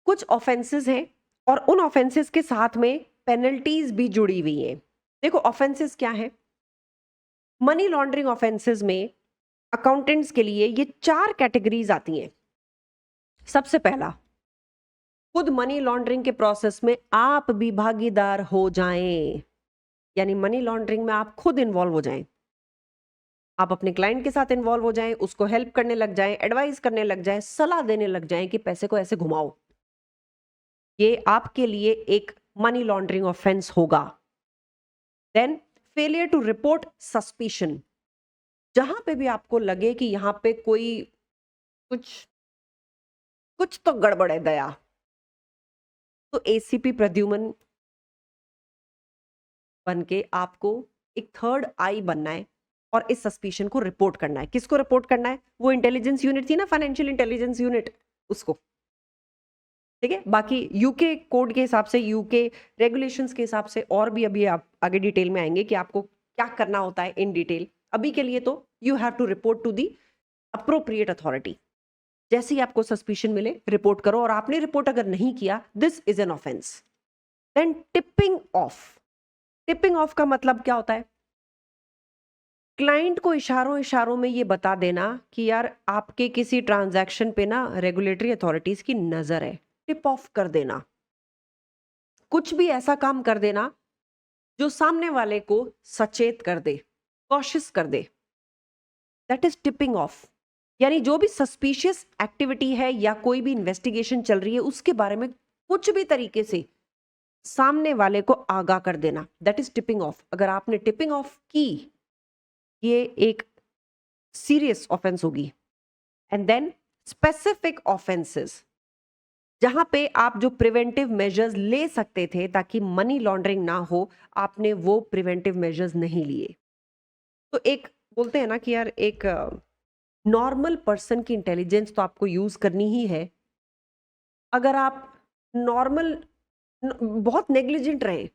कुछ ऑफेंसेस हैं और उन ऑफेंसेस के साथ में पेनल्टीज भी जुड़ी हुई हैं। देखो ऑफेंसेस क्या है, मनी लॉन्ड्रिंग ऑफेंसेस में अकाउंटेंट्स के लिए ये 4 कैटेगरीज आती हैं। सबसे पहला, खुद मनी लॉन्ड्रिंग के प्रोसेस में आप भी भागीदार हो जाएं, यानी मनी लॉन्ड्रिंग में आप खुद इन्वॉल्व हो जाएं, आप अपने क्लाइंट के साथ इन्वॉल्व हो जाएं, उसको हेल्प करने लग जाएं, एडवाइस करने लग जाएं, सलाह देने लग जाएं कि पैसे को ऐसे घुमाओ। ये आपके लिए एक मनी लॉन्ड्रिंग ऑफेंस होगा। Then failure to report suspicion, जहां पे भी आपको लगे कि यहां पे कोई कुछ तो गड़बड़ है दया, तो ACP प्रद्युमन बन के आपको एक थर्ड आई बनना है और इस सस्पिशन को रिपोर्ट करना है। किसको रिपोर्ट करना है? वो इंटेलिजेंस यूनिट थी ना, फाइनेंशियल इंटेलिजेंस यूनिट, उसको। ठीक है, बाकी यूके कोड के हिसाब से, यूके रेगुलेशंस के हिसाब से और भी अभी आप आगे डिटेल में आएंगे कि आपको क्या करना होता है इन डिटेल। अभी के लिए तो you have to report to the appropriate authority. जैसे ही आपको सस्पिशन मिले रिपोर्ट करो, और आपने रिपोर्ट अगर नहीं किया, this is an offence. Then tipping off. Tipping off का मतलब क्या होता है? क्लाइंट को इशारों इशारों में ये बता देना कि यार आपके किसी ट्रांजैक्शन पे ना रेगुलेटरी अथॉरिटीज की नजर है, टिप ऑफ कर देना। कुछ भी ऐसा काम कर देना जो सामने वाले को सचेत कर दे, कॉशियस कर दे, दैट इज टिपिंग ऑफ। यानी जो भी सस्पिशियस एक्टिविटी है या कोई भी इन्वेस्टिगेशन चल रही है उसके बारे में कुछ भी तरीके से सामने वाले को आगाह कर देना, दैट इज टिपिंग ऑफ। अगर आपने टिपिंग ऑफ की, ये एक सीरियस ऑफेंस होगी। एंड देन स्पेसिफिक ऑफेंसेस, जहां पे आप जो प्रिवेंटिव मेजर्स ले सकते थे ताकि मनी लॉन्ड्रिंग ना हो, आपने वो प्रिवेंटिव मेजर्स नहीं लिए। तो एक बोलते हैं ना कि यार एक नॉर्मल पर्सन की इंटेलिजेंस तो आपको यूज करनी ही है। अगर आप नॉर्मल बहुत नेग्लिजेंट रहे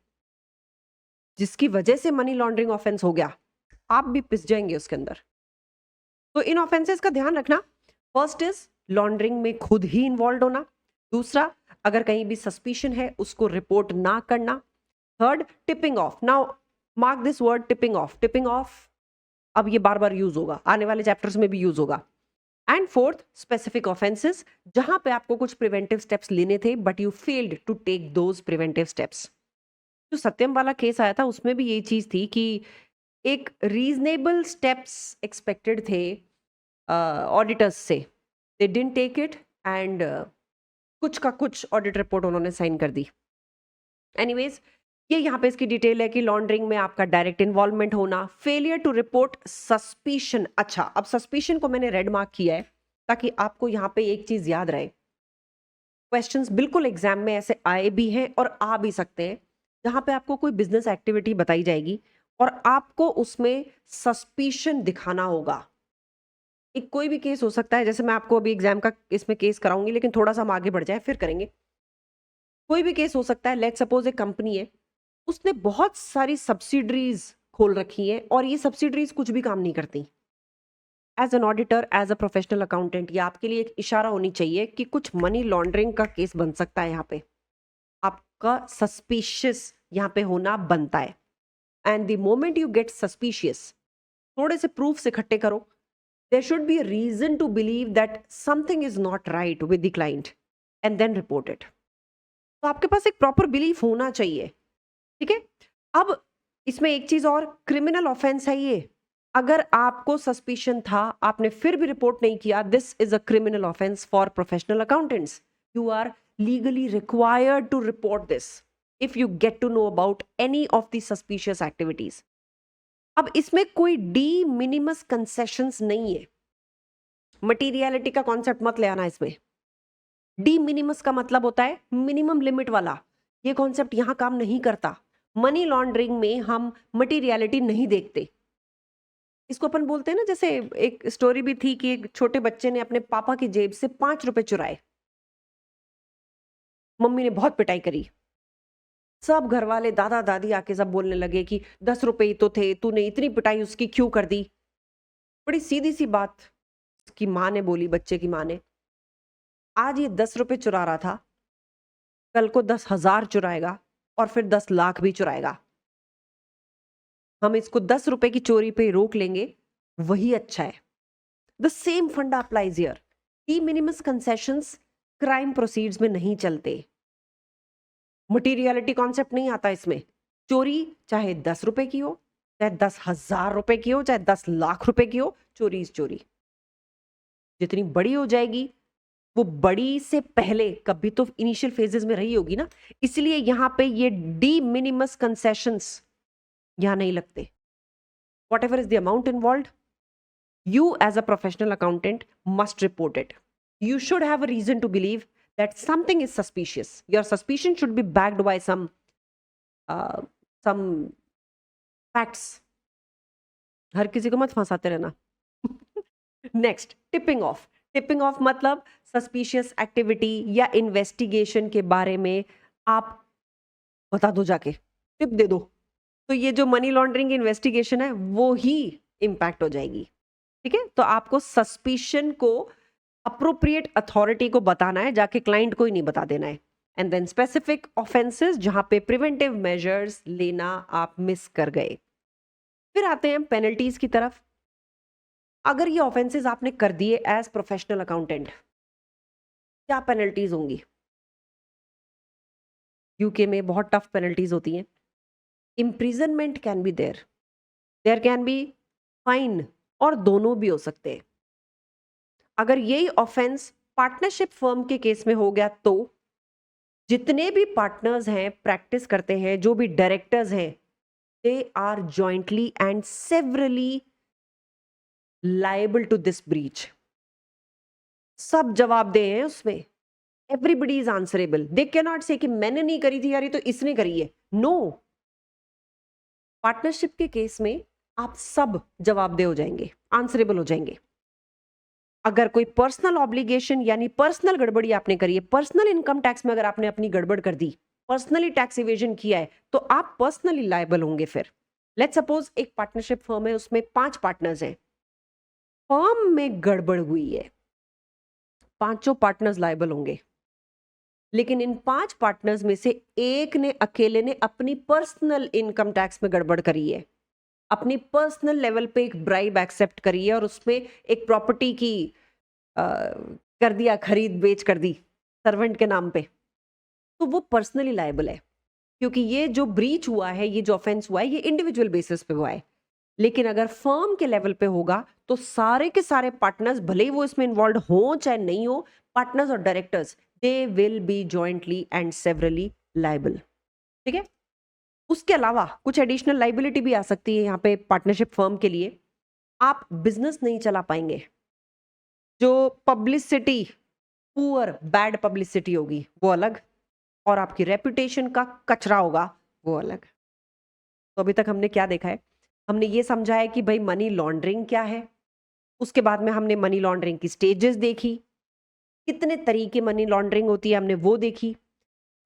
जिसकी वजह से मनी लॉन्ड्रिंग ऑफेंस हो गया, आप भी पिस जाएंगे उसके अंदर। तो इन ऑफेंसेस का ध्यान रखना। फर्स्ट इज लॉन्ड्रिंग में खुद ही इन्वॉल्व होना। दूसरा, अगर कहीं भी सस्पिशन है उसको रिपोर्ट ना करना। Third, tipping of. Now mark this word, tipping off. Tipping of अब ये बार बार यूज होगा, आने वाले चैप्टर्स में भी यूज होगा। एंड फोर्थ, स्पेसिफिक ऑफेंसेस, जहां पे आपको कुछ प्रिवेंटिव स्टेप्स लेने थे but you failed to take those preventive steps. जो सत्यम वाला केस आया था उसमें भी यही चीज थी कि एक रीजनेबल स्टेप्स एक्सपेक्टेड थे ऑडिटर्स से, they didn't take it and कुछ का कुछ ऑडिट रिपोर्ट उन्होंने साइन कर दी। एनीवेज, ये यहाँ पे इसकी डिटेल है कि लॉन्ड्रिंग में आपका डायरेक्ट इन्वॉल्वमेंट होना, फेलियर टू रिपोर्ट सस्पिशन। अच्छा, अब सस्पिशन को मैंने रेड मार्क किया है ताकि आपको यहाँ पे एक चीज याद रहे। क्वेश्चंस बिल्कुल एग्जाम में ऐसे आए भी हैं और आ भी सकते हैं, जहां पे आपको कोई बिजनेस एक्टिविटी बताई जाएगी और आपको उसमें सस्पिशन दिखाना होगा। एक कोई भी केस हो सकता है, जैसे मैं आपको अभी एग्जाम का इसमें केस कराऊंगी, लेकिन थोड़ा सा हम आगे बढ़ जाए फिर करेंगे। कोई भी केस हो सकता है, लेट सपोज एक कंपनी है, उसने बहुत सारी सब्सिडरीज खोल रखी है और ये सब्सिडरीज कुछ भी काम नहीं करती। As an auditor, as a professional accountant, ये आपके लिए एक इशारा होनी चाहिए कि कुछ मनी लॉन्ड्रिंग का केस बन सकता है। यहाँ पे आपका सस्पिशियस यहाँ पे होना बनता है। And the moment you gate suspicious, थोड़े से प्रूफ्स इकट्ठे करो। There should be a reason to believe that something is not right with the client and then report it. तो आपके पास एक प्रॉपर बिलीफ होना चाहिए, ठीक है। अब इसमें एक चीज और, क्रिमिनल ऑफेंस है ये। अगर आपको सस्पिशन था, आपने फिर भी रिपोर्ट नहीं किया, this is a criminal offence for professional accountants. You are legally required to report this if you get to know about any of the suspicious activities. अब इसमें कोई डी मिनिमस कंसेशंस नहीं है। मटीरियलिटी का कॉन्सेप्ट मत ले आना इसमें। डी मिनिमस का मतलब होता है मिनिमम लिमिट वाला। ये कॉन्सेप्ट यहां काम नहीं करता। मनी लॉन्ड्रिंग में हम मटीरियलिटी नहीं देखते। इसको अपन बोलते हैं ना, जैसे एक स्टोरी भी थी कि एक छोटे बच्चे ने अपने पापा की जेब से 5 रुपए चुराए। मम्मी ने बहुत पिटाई करी। सब घर वाले, दादा दादी आके सब बोलने लगे कि 10 रुपए ही तो थे, तूने इतनी पिटाई उसकी क्यों कर दी। बड़ी सीधी सी बात उसकी माँ ने बोली, बच्चे की माँ ने, आज ये 10 रुपए चुरा रहा था, कल को 10,000 चुराएगा और फिर 10 लाख भी चुराएगा। हम इसको 10 रुपए की चोरी पे रोक लेंगे, वही अच्छा है। द सेम फंडा applies here. D minimus concessions crime proceeds में नहीं चलते। मटीरियलिटी कॉन्सेप्ट नहीं आता इसमें। चोरी चाहे 10 रुपए की हो, चाहे 10,000 रुपए की हो, चाहे 10 लाख रुपए की हो, चोरी इज चोरी। जितनी बड़ी हो जाएगी, वो बड़ी से पहले कभी तो इनिशियल फेजेस में रही होगी ना, इसलिए यहां पे ये डी मिनिमस कंसेशंस यहां नहीं लगते। What ever is the amount involve, you as a professional accountant must report it. You should have a reason to believe that something is suspicious. Your suspicion should be backed by some facts. हर किसी को मत फंसाते रहना। Next, tipping off. Tipping of मतलब सस्पिशियस एक्टिविटी या इन्वेस्टिगेशन के बारे में आप बता दो, जाके टिप दे दो, तो ये जो मनी लॉन्ड्रिंग इन्वेस्टिगेशन है वो ही इंपैक्ट हो जाएगी। ठीक है, तो आपको सस्पिशन को अप्रोप्रिएट अथॉरिटी को बताना है, जाके क्लाइंट को ही नहीं बता देना है। एंड देन स्पेसिफिक ऑफेंसेस, जहां पे प्रिवेंटिव मेजर्स लेना आप मिस कर गए। फिर आते हैं पेनल्टीज की तरफ। अगर ये ऑफेंसेस आपने कर दिए एज प्रोफेशनल अकाउंटेंट, क्या पेनल्टीज होंगी? यूके में बहुत टफ पेनल्टीज होती हैं. Imprisonment can be there can be fine, और दोनों भी हो सकते हैं. अगर यही ऑफेंस पार्टनरशिप फर्म के केस में हो गया तो जितने भी पार्टनर्स हैं, प्रैक्टिस करते हैं, जो भी डायरेक्टर्स हैं, they are jointly and severally liable to this breach. सब जवाबदेह हैं उसमें. Everybody is answerable. They can not say कि मैंने नहीं करी थी यार, ये तो इसने करी है. नो. पार्टनरशिप के केस में आप सब जवाबदेह हो जाएंगे, आंसरेबल हो जाएंगे. अगर कोई पर्सनल ऑब्लिगेशन यानी पर्सनल गड़बड़ी आपने करी है, पर्सनल इनकम टैक्स में अगर आपने अपनी गड़बड़ कर दी, पर्सनली टैक्स इवेजन किया है, तो आप पर्सनली लायबल होंगे. फिर लेट्स सपोज एक पार्टनरशिप फर्म है, उसमें 5 पार्टनर्स हैं. फर्म में गड़बड़ हुई है, पांचों पार्टनर्स लायबल होंगे. लेकिन इन 5 पार्टनर्स में से एक ने अकेले ने अपनी पर्सनल इनकम टैक्स में गड़बड़ करी है, अपनी पर्सनल लेवल पे एक ब्राइब एक्सेप्ट करी है और उसमें एक प्रॉपर्टी की कर दिया, खरीद बेच कर दी सर्वेंट के नाम पे, तो वो पर्सनली लायबल है. क्योंकि ये जो ब्रीच हुआ है, ये जो ऑफेंस हुआ है, ये इंडिविजुअल बेसिस पे हुआ है. लेकिन अगर फर्म के लेवल पे होगा तो सारे के सारे पार्टनर्स, भले ही वो इसमें इन्वॉल्व हो चाहे नहीं हो, पार्टनर्स और directors, they will be jointly and severally liable. ठीक है. उसके अलावा कुछ एडिशनल लाइबिलिटी भी आ सकती है यहाँ पे पार्टनरशिप फर्म के लिए. आप बिजनेस नहीं चला पाएंगे. जो पब्लिसिटी, पुअर बैड पब्लिसिटी होगी वो अलग, और आपकी रेपुटेशन का कचरा होगा वो अलग. तो अभी तक हमने क्या देखा है? हमने ये समझा है कि भाई मनी लॉन्ड्रिंग क्या है. उसके बाद में हमने मनी लॉन्ड्रिंग की स्टेजेस देखी, कितने तरीके मनी लॉन्ड्रिंग होती है हमने वो देखी.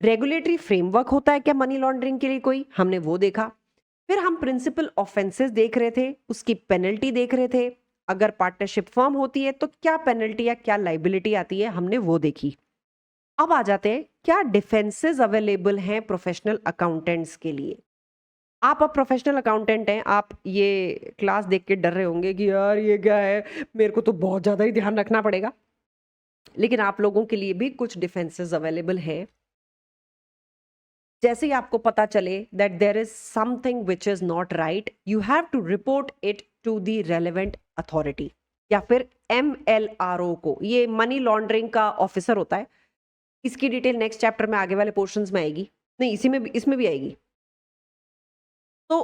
रेगुलेटरी फ्रेमवर्क होता है क्या मनी लॉन्ड्रिंग के लिए कोई, हमने वो देखा. फिर हम प्रिंसिपल ऑफेंसेस देख रहे थे, उसकी पेनल्टी देख रहे थे. अगर पार्टनरशिप फर्म होती है तो क्या पेनल्टी या क्या लाइबिलिटी आती है, हमने वो देखी. अब आ जाते हैं क्या डिफेंसेस अवेलेबल हैं प्रोफेशनल अकाउंटेंट्स के लिए. आप अब प्रोफेशनल अकाउंटेंट हैं, आप ये क्लास देख के डर रहे होंगे कि यार ये क्या है, मेरे को तो बहुत ज्यादा ही ध्यान रखना पड़ेगा. लेकिन आप लोगों के लिए भी कुछ डिफेंसेस अवेलेबल हैं. जैसे ही आपको पता चले that there is something which is not right, you have to report it to the relevant authority या फिर MLRO को. ये मनी लॉन्ड्रिंग का ऑफिसर होता है. इसकी डिटेल नेक्स्ट चैप्टर में आगे वाले पोर्शंस में आएगी, नहीं इसमें भी आएगी. तो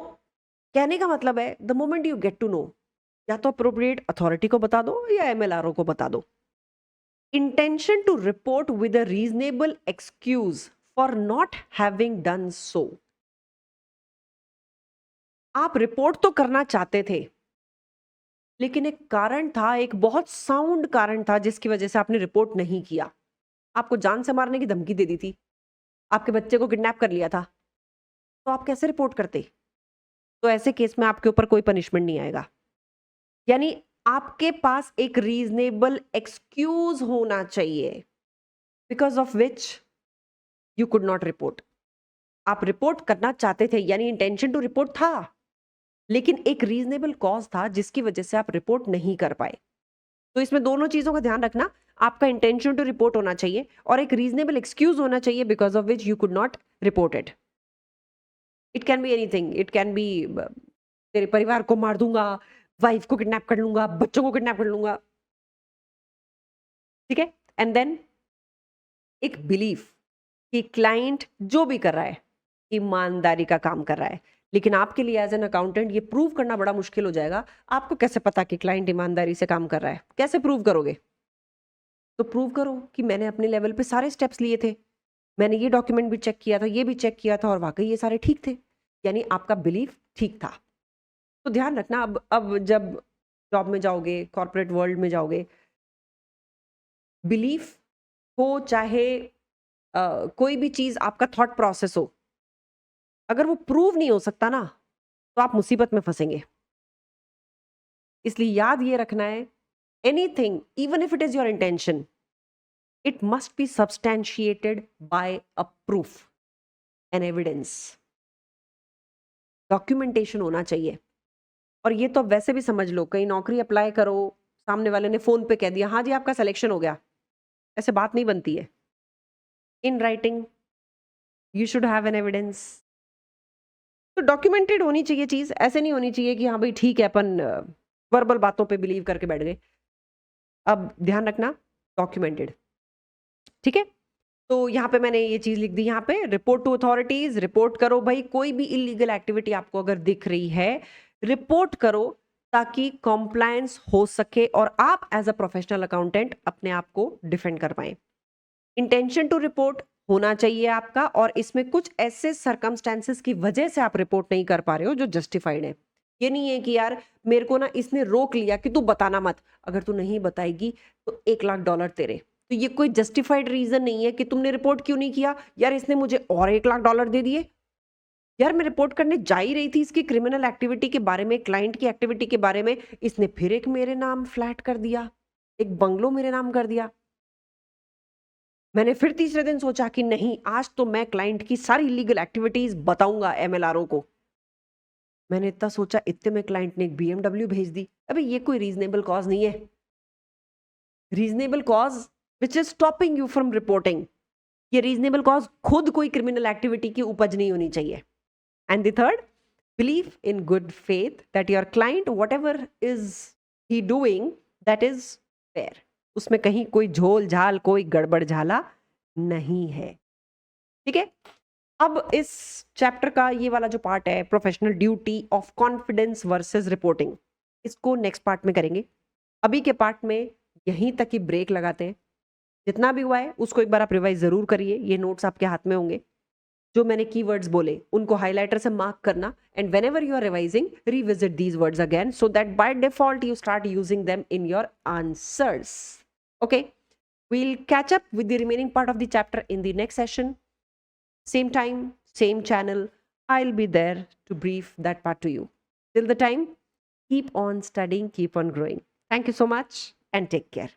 कहने का मतलब है the moment you get to know, या तो अप्रोप्रिएट अथॉरिटी को बता दो या MLRO को बता दो. Intention to report with a reasonable excuse for not having done so. आप रिपोर्ट तो करना चाहते थे, लेकिन एक कारण था, एक बहुत साउंड कारण था जिसकी वजह से आपने रिपोर्ट नहीं किया. आपको जान से मारने की धमकी दे दी थी, आपके बच्चे को किडनैप कर लिया था, तो आप कैसे रिपोर्ट करते? तो ऐसे केस में आपके ऊपर कोई पनिशमेंट नहीं आएगा. यानी आपके पास एक रीजनेबल एक्सक्यूज होना चाहिए because of which you could not report. आप रिपोर्ट करना चाहते थे, यानी इंटेंशन टू रिपोर्ट था, लेकिन एक रीजनेबल कॉज था जिसकी वजह से आप रिपोर्ट नहीं कर पाए. तो इसमें दोनों चीजों का ध्यान रखना. आपका इंटेंशन टू रिपोर्ट होना चाहिए और एक रीजनेबल एक्सक्यूज होना चाहिए because of which you could not report it. It can be anything. It can be तेरे परिवार को मार दूंगा, वाइफ को किडनैप कर लूंगा, बच्चों को किडनैप कर लूंगा. ठीक है. एंड देन एक बिलीफ कि क्लाइंट जो भी कर रहा है ईमानदारी का काम कर रहा है. लेकिन आपके लिए एज एन अकाउंटेंट ये प्रूव करना बड़ा मुश्किल हो जाएगा. आपको कैसे पता कि क्लाइंट ईमानदारी से काम कर रहा है? कैसे प्रूव करोगे? तो प्रूव करो कि मैंने अपने लेवल पे सारे स्टेप्स लिए थे, मैंने ये डॉक्यूमेंट भी चेक किया था, ये भी चेक किया था, और वाकई ये सारे ठीक थे. यानी आपका बिलीफ ठीक था. तो ध्यान रखना, अब जब जॉब में जाओगे, कॉर्पोरेट वर्ल्ड में जाओगे, बिलीफ हो चाहे कोई भी चीज, आपका थॉट प्रोसेस हो, अगर वो प्रूव नहीं हो सकता ना, तो आप मुसीबत में फंसेंगे. इसलिए याद ये रखना है, anything even if it is your intention, it must be substantiated by a proof an evidence. Documentation होना चाहिए. और ये तो वैसे भी समझ लो, कहीं नौकरी अप्लाई करो, सामने वाले ने फोन पे कह दिया हाँ जी आपका सिलेक्शन हो गया, ऐसे बात नहीं बनती है. In writing you should have an evidence. तो डॉक्यूमेंटेड होनी चाहिए चीज, ऐसे नहीं होनी चाहिए कि हाँ भाई ठीक है अपन वर्बल बातों पे बिलीव करके बैठ गए। अब ध्यान रखना, डॉक्यूमेंटेड, ठीक है। तो यहाँ पे मैंने ये चीज लिख दी, यहाँ पे रिपोर्ट टू अथॉरिटीज, रिपोर्ट करो भाई, कोई भी इलीगल एक्टिविटी आपको अगर दिख रही है रिपोर्ट करो, ताकि कॉम्प्लायंस हो सके और आप एज अ प्रोफेशनल अकाउंटेंट अपने आप को डिफेंड कर पाए। इंटेंशन टू रिपोर्ट होना चाहिए आपका, और इसमें कुछ ऐसे सर्कमस्टेंसेस की वजह से आप रिपोर्ट नहीं कर पा रहे हो जो जस्टिफाइड है। ये नहीं है कि यार मेरे को ना इसने रोक लिया कि तू बताना मत, अगर तू नहीं बताएगी तो $1,00,000 तेरे, तो ये कोई जस्टिफाइड रीजन नहीं है कि तुमने रिपोर्ट क्यों नहीं किया। यार इसने मुझे और $1,00,000 दे दिए, यार मैं रिपोर्ट करने जा ही रही थी इसकी क्रिमिनल एक्टिविटी के बारे में, क्लाइंट की एक्टिविटी के बारे में, इसने फिर एक मेरे नाम फ्लैट कर दिया, एक बंगलो मेरे नाम कर दिया। मैंने फिर तीसरे दिन सोचा कि नहीं, आज तो मैं क्लाइंट की सारी लीगल एक्टिविटीज बताऊंगा एमएलआरओ को। मैंने इतना सोचा, इतने में क्लाइंट ने एक BMW भेज दी। अबे ये कोई रीजनेबल कॉज नहीं है। Reasonable cause which is stopping you from reporting, ये रीजनेबल कॉज खुद कोई क्रिमिनल एक्टिविटी की उपज नहीं होनी चाहिए। And the third, believe in good faith that your client what ever is he doing that is fair, उसमें कहीं कोई झोल झाल कोई गड़बड़ झाला नहीं है, ठीक है। अब इस चैप्टर का ये वाला जो पार्ट है, professional duty of confidence versus reporting, इसको नेक्स्ट पार्ट में करेंगे। अभी के पार्ट में यहीं तक ही ब्रेक लगाते हैं। जितना भी हुआ है उसको एक बार आप रिवाइज जरूर करिए, ये नोट्स आपके हाथ में होंगे। जो मैंने कीवर्ड्स बोले उनको हाइलाइटर से मार्क करना, and whenever you are revising revisit these words again so that by default you start using them in your answers. Okay, we'll catch up with the remaining part of the chapter in the next session. Same time, same channel. I'll be there to brief that part to you. Till the time, keep on studying, keep on growing. Thank you so much and take care.